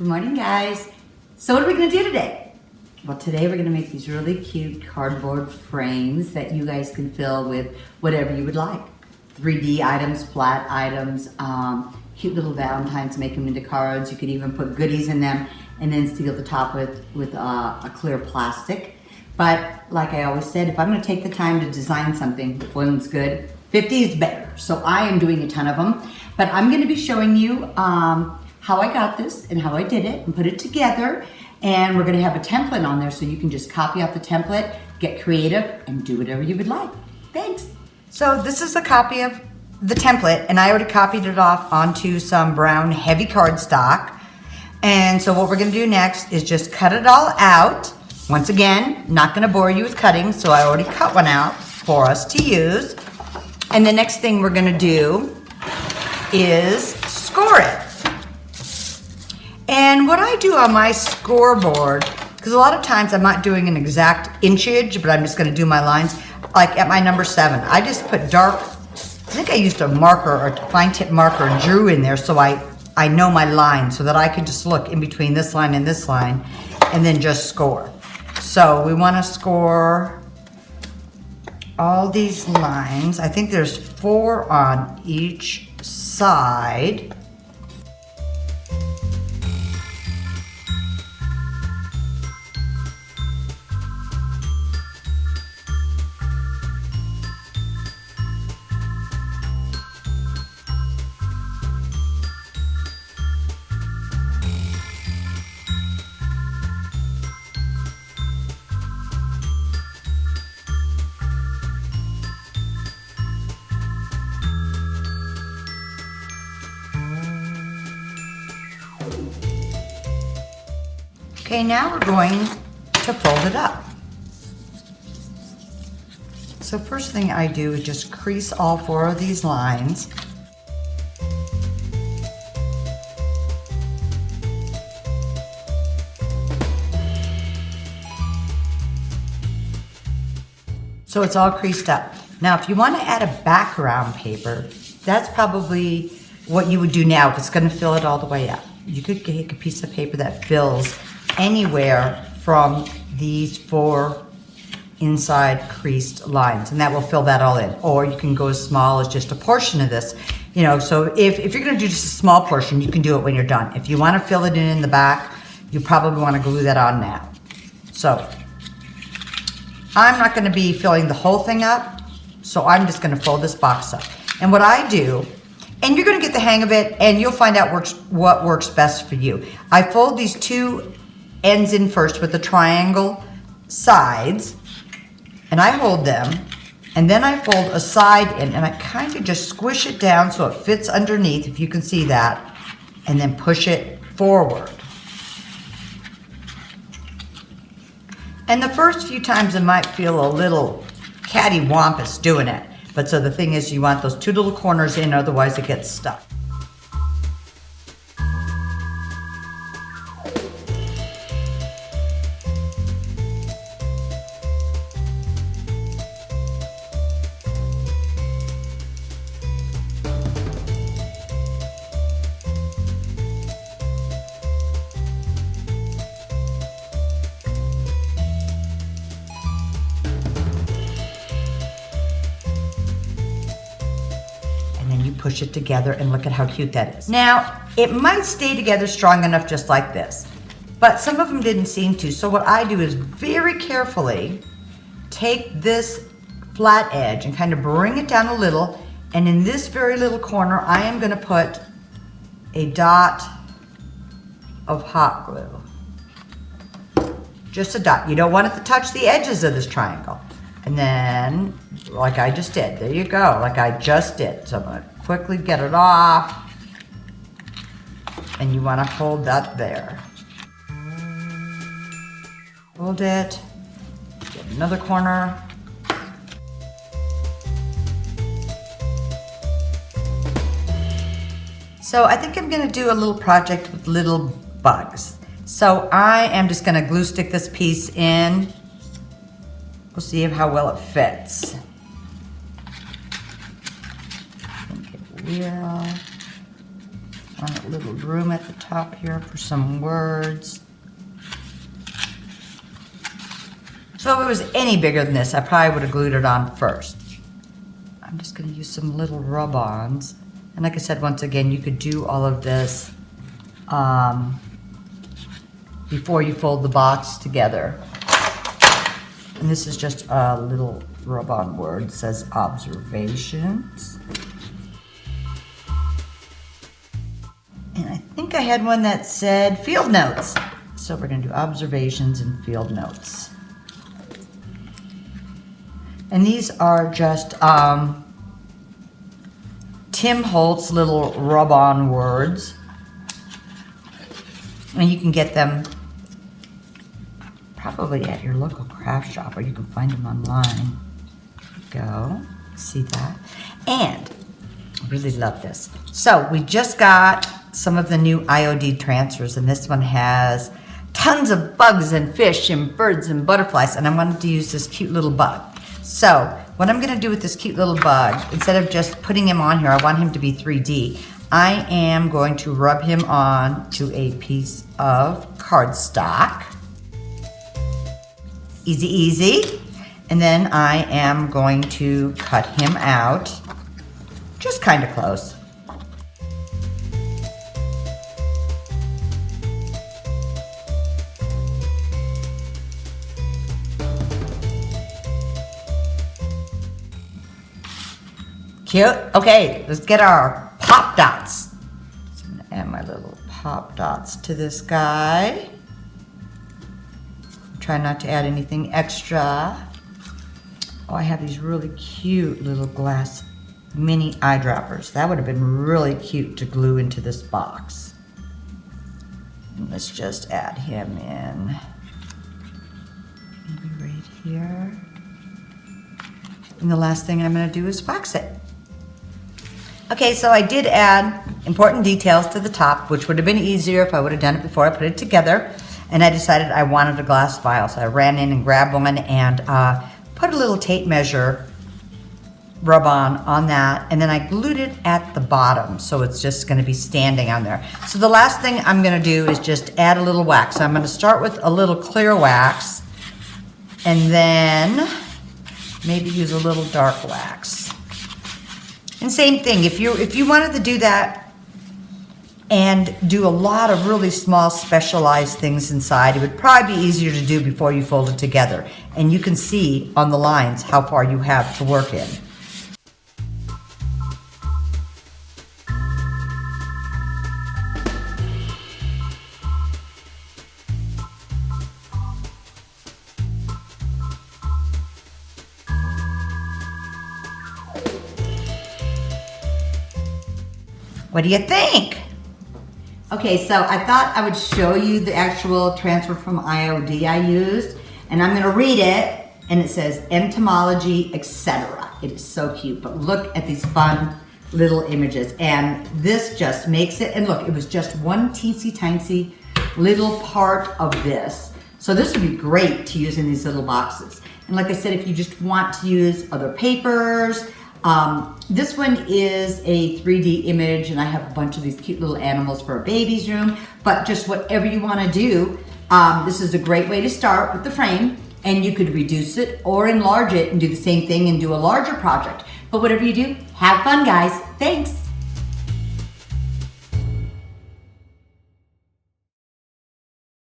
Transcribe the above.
Good morning, guys. So what are we going to do today? Well, today we're going to make these really cute cardboard frames that you guys can fill with whatever you would like. 3D items, flat items, cute little valentines, make them into cards. You could even put goodies in them and then seal the top with a clear plastic. But like I always said, if I'm going to take the time to design something, if one's good, 50 is better. So I am doing a ton of them. But I'm going to be showing you how I got this and how I did it and put it together. And we're going to have a template on there so you can just copy off the template, get creative, and do whatever you would like. Thanks. So this is a copy of the template, and I already copied it off onto some brown heavy cardstock. And so what we're going to do next is just cut it all out. Once again, not going to bore you with cutting, so I already cut one out for us to use. And the next thing we're going to do is score it. And what I do on my scoreboard, because a lot of times I'm not doing an exact inchage, but I'm just going to do my lines, like at my number 7. I just put dark, I think I used a marker or a fine tip marker and drew in there so I know my line so that I could just look in between this line and this line and then just score. So we want to score all these lines. I think there's 4 on each side. Okay, now we're going to fold it up. So first thing I do is just crease all 4 of these lines. So it's all creased up. Now if you want to add a background paper, that's probably what you would do now if it's going to fill it all the way up. You could take a piece of paper that fills anywhere from these 4 inside creased lines, and that will fill that all in. Or you can go as small as just a portion of this, you know. So if you're going to do just a small portion, you can do it when you're done. If you want to fill it in the back, you probably want to glue that on now. So I'm not going to be filling the whole thing up, so I'm just going to fold this box up. And what I do, and you're going to get the hang of it, and you'll find out what works best for you. I fold these 2 ends in first with the triangle sides, and I hold them, and then I fold a side in, and I kind of just squish it down so it fits underneath, if you can see that, and then push it forward. And the first few times it might feel a little cattywampus doing it, but so the thing is you want those 2 little corners in, otherwise it gets stuck. Push it together and look at how cute that is. Now, it might stay together strong enough just like this, but some of them didn't seem to. So what I do is very carefully take this flat edge and kind of bring it down a little, and in this very little corner, I am going to put a dot of hot glue. Just a dot. You don't want it to touch the edges of this triangle. And then, like I just did, there you go, like I just did. So I'm going to quickly get it off, and you want to hold that there. Hold it, get another corner. So I think I'm going to do a little project with little bugs. So I am just going to glue stick this piece in. We'll see how well it fits. I think it will. want a little room at the top here for some words. So if it was any bigger than this, I probably would have glued it on first. I'm just going to use some little rub-ons. And like I said, once again, you could do all of this before you fold the box together. And this is just a little rub-on word. It says observations. And I think I had one that said field notes. So we're going to do observations and field notes. And these are just Tim Holtz little rub-on words. And you can get them probably at your local craft shop, or you can find them online. Go, see that. And I really love this. So we just got some of the new IOD transfers, and this one has tons of bugs and fish and birds and butterflies, and I wanted to use this cute little bug. So what I'm gonna do with this cute little bug, instead of just putting him on here, I want him to be 3D. I am going to rub him on to a piece of cardstock. Easy, easy. And then I am going to cut him out, just kind of close. Cute. Okay, let's get our pop dots. So I'm gonna add my little pop dots to this guy. Try not to add anything extra. Oh, I have these really cute little glass mini eyedroppers. That would have been really cute to glue into this box. And let's just add him in. Maybe right here. And the last thing I'm gonna do is wax it. Okay, so I did add important details to the top, which would have been easier if I would have done it before I put it together. And I decided I wanted a glass vial, so I ran in and grabbed one and put a little tape measure rub-on on that, and then I glued it at the bottom, so it's just gonna be standing on there. So the last thing I'm gonna do is just add a little wax. So I'm gonna start with a little clear wax, and then maybe use a little dark wax. And same thing, if you wanted to do that and do a lot of really small specialized things inside, it would probably be easier to do before you fold it together. And you can see on the lines how far you have to work in. What do you think? Okay, so I thought I would show you the actual transfer from IOD I used, and I'm gonna read it, and it says Entomology Etcetera. It is so cute, but look at these fun little images, and this just makes it, and look, it was just one teensy-tiny little part of this. So this would be great to use in these little boxes. And like I said, if you just want to use other papers, this one is a 3D image, and I have a bunch of these cute little animals for a baby's room, but just whatever you want to do, this is a great way to start with the frame, and you could reduce it or enlarge it and do the same thing and do a larger project. But whatever you do, have fun, guys. Thanks.